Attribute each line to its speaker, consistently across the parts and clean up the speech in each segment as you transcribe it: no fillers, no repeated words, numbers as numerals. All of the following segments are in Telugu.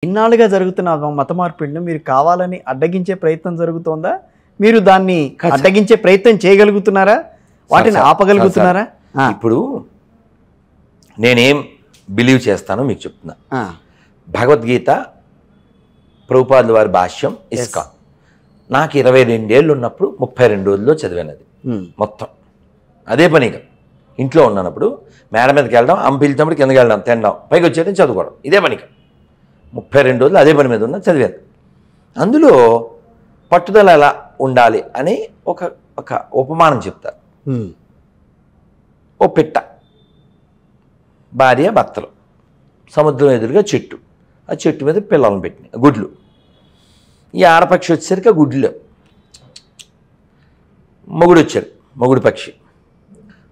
Speaker 1: ఇన్నాళ్ళుగా జరుగుతున్న మత మార్పిడిని మీరు కావాలని అడ్డగించే ప్రయత్నం జరుగుతోందా? మీరు దాన్ని అడ్డగించే ప్రయత్నం చేయగలుగుతున్నారా? వాటిని ఆపగలుగుతున్నారా?
Speaker 2: ఇప్పుడు నేనేం బిలీవ్ చేస్తానో మీకు చెప్తున్నా. భగవద్గీత ప్రభుపాదుల వారి భాష్యం ఇస్కాన్ నాకు 22 ఏళ్ళు ఉన్నప్పుడు 32 రోజుల్లో చదివానది మొత్తం. అదే పనిగా ఇంట్లో ఉన్నప్పుడు మేడ మీదకి వెళ్ళడం, అమ్మ పిలిచినప్పుడు కిందకి వెళ్ళడం, తినడం, పైకి వచ్చేయడం, చదువుకోవడం, ఇదే పనిగా 32 రోజులు అదే పని మీద ఉన్న చదివాను. అందులో పట్టుదల ఎలా ఉండాలి అని ఒక ఒక ఉపమానం చెప్తారు. ఓ పిట్ట, భార్య భర్తలు, సముద్రం ఎదురుగా చెట్టు, ఆ చెట్టు మీద పిల్లలను పెట్టినాయి, గుడ్లు. ఈ ఆడపక్షి వచ్చేసరికి ఆ గుడ్లు మొగుడు వచ్చాడు, మొగుడు పక్షి,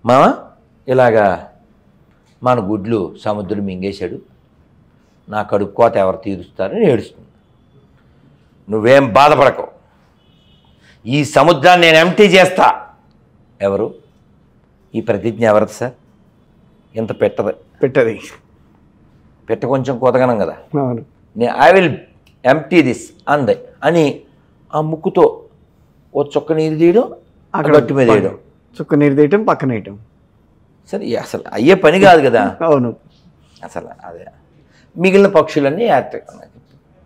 Speaker 2: మామ ఇలాగా మన గుడ్లు సముద్రం మింగేశాడు, నా కడుపు కోత ఎవరు తీరుస్తారని ఏడుస్తుంది. నువ్వేం బాధపడకు, ఈ సముద్రాన్ని నేను ఎంటీ చేస్తా. ఎవరు ఈ ప్రతిజ్ఞ ఎవరిది సార్? ఇంత పెట్టది పెట్ట కొంచెం కోతగనం కదా. ఐ విల్ ఎంటీ దిస్ అందే అని ఆ ముక్కుతో ఓ చుక్క నీరు తీయడం, అక్కడ గట్టు మీద వేయడం,
Speaker 1: చుక్క నీరు తీయటం, పక్కన వేయటం.
Speaker 2: సరే అసలు అయ్యే పని కాదు కదా.
Speaker 1: అవును,
Speaker 2: అసలు అదే. మిగిలిన పక్షులన్నీ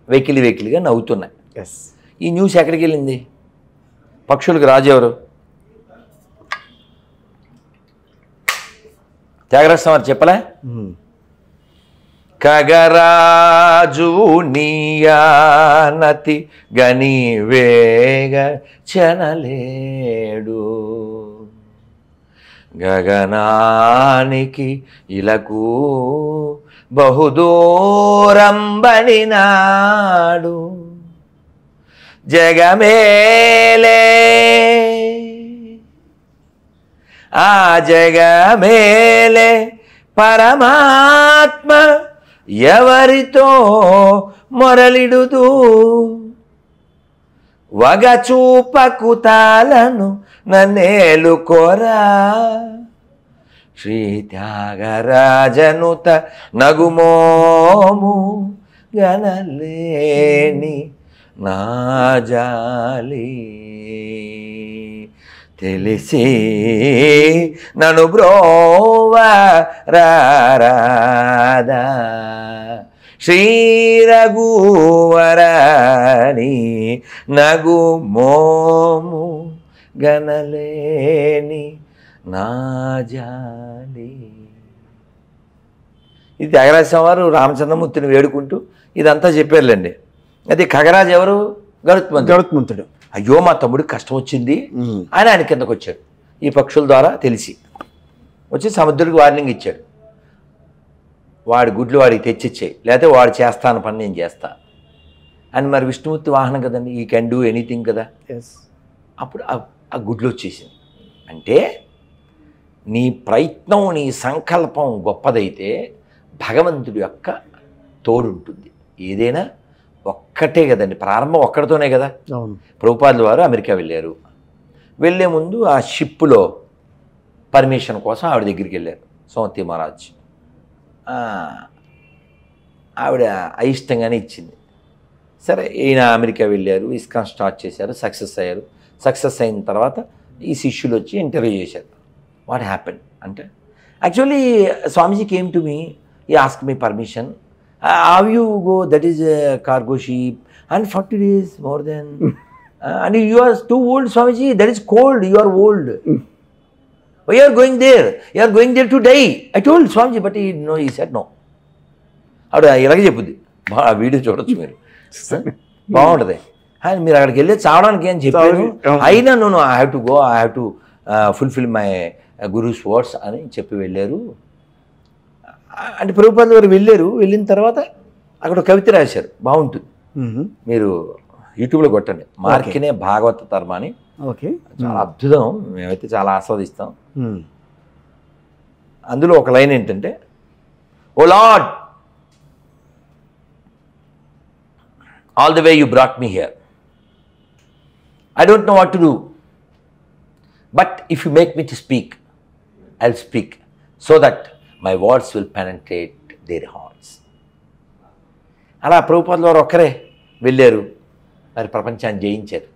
Speaker 2: వెకిలిగా నవ్వుతున్నాయి. ఈ న్యూస్ ఎక్కడికి వెళ్ళింది? పక్షులకు రాజు ఎవరు? త్యాగరాజ వారు చెప్పలే? ఖగరాజు నీయానతి గని వేగ చనలేడు, గగనానికి ఇలకు బహుదూరంబడినాడు, జగమేలే ఆ జగమేలే పరమాత్మ ఎవరితో మొరలిడుదు, వగచూపకు తాలను నన్నేలుకోరా, శ్రీ త్యాగరాజనుత నగుమోము గనలేని నా జాలి, తెలిసి నన్ను బ్రోవా రారాదా, శ్రీ రఘువరని నగు మోము గనలేని నా జాలి. ఇది త్యాగరాజ వారు రామచంద్రమూర్తిని వేడుకుంటూ ఇదంతా చెప్పారులేండి. అది ఖగరాజు ఎవరు?
Speaker 1: గరుత్మంతుడు.
Speaker 2: అయ్యో మా తమ్ముడికి కష్టం వచ్చింది అని ఆయన కిందకు వచ్చాడు. ఈ పక్షుల ద్వారా తెలిసి వచ్చి సముద్రుడికి వార్నింగ్ ఇచ్చాడు, వాడి గుడ్లు వాడికి తెచ్చిచ్చాయి, లేకపోతే వాడు చేస్తాను పని నేను చేస్తా అని. మరి విష్ణుమూర్తి వాహనం కదండి, ఈ కెన్ డూ ఎనీథింగ్ కదా. అప్పుడు ఆ గుడ్లు వచ్చేసింది. అంటే నీ ప్రయత్నం, నీ సంకల్పం గొప్పదైతే భగవంతుడి యొక్క తోడుంటుంది. ఏదైనా ఒక్కటే కదండి, ప్రారంభం ఒక్కడితోనే కదా. ప్రభుపాదుల వారు అమెరికా వెళ్ళారు, వెళ్ళే ముందు ఆ షిప్లో పర్మిషన్ కోసం ఆవిడ దగ్గరికి వెళ్ళారు, సోమతి మహారాజ్. ఆవిడ అయిష్టంగానే ఇచ్చింది. సరే ఈయన అమెరికా వెళ్ళారు, ఇస్కాన్ స్టార్ట్ చేశారు, సక్సెస్ అయ్యారు. సక్సెస్ అయిన తర్వాత ఈ శిష్యులు వచ్చి ఇంటర్వ్యూ చేశారు. వాట్ హ్యాపెన్ అంటే, actually Swamiji came to me, ఈ ask me permission, how you go, that is a cargo ship and 40 days more than and you are too old, Swamiji, that is cold, you are old, why you are going there, you are going there to die. I told Swamiji, but he said no. అప్పుడు ఇలాగే చెప్పుద్ది, వీడియో చూడొచ్చు మీరు, బాగుంటుంది. అండ్ మీరు అక్కడికి వెళ్ళి చావడానికి ఏం చెప్పాను, అయినా నేను I have to go, I have to fulfil my gurus words అని చెప్పి వెళ్ళారు. అంటే ప్రభుపాదుల వారు వెళ్ళారు. వెళ్ళిన తర్వాత అక్కడ కవిత రాశారు, బాగుంటుంది, మీరు యూట్యూబ్లో కొట్టండి, మార్కినే భాగవత తర్మ అని. చాలా అద్భుతం, మేమైతే చాలా ఆస్వాదిస్తాం. అందులో ఒక లైన్ ఏంటంటే, oh Lord, all the way you brought me here, I don't know what to do, but if you make me to speak, I will speak so that my words will penetrate their hearts. అలా ప్రభుపాదుల వారు ఒక్కరే వెళ్ళారు, మరి ప్రపంచాన్ని జయించారు.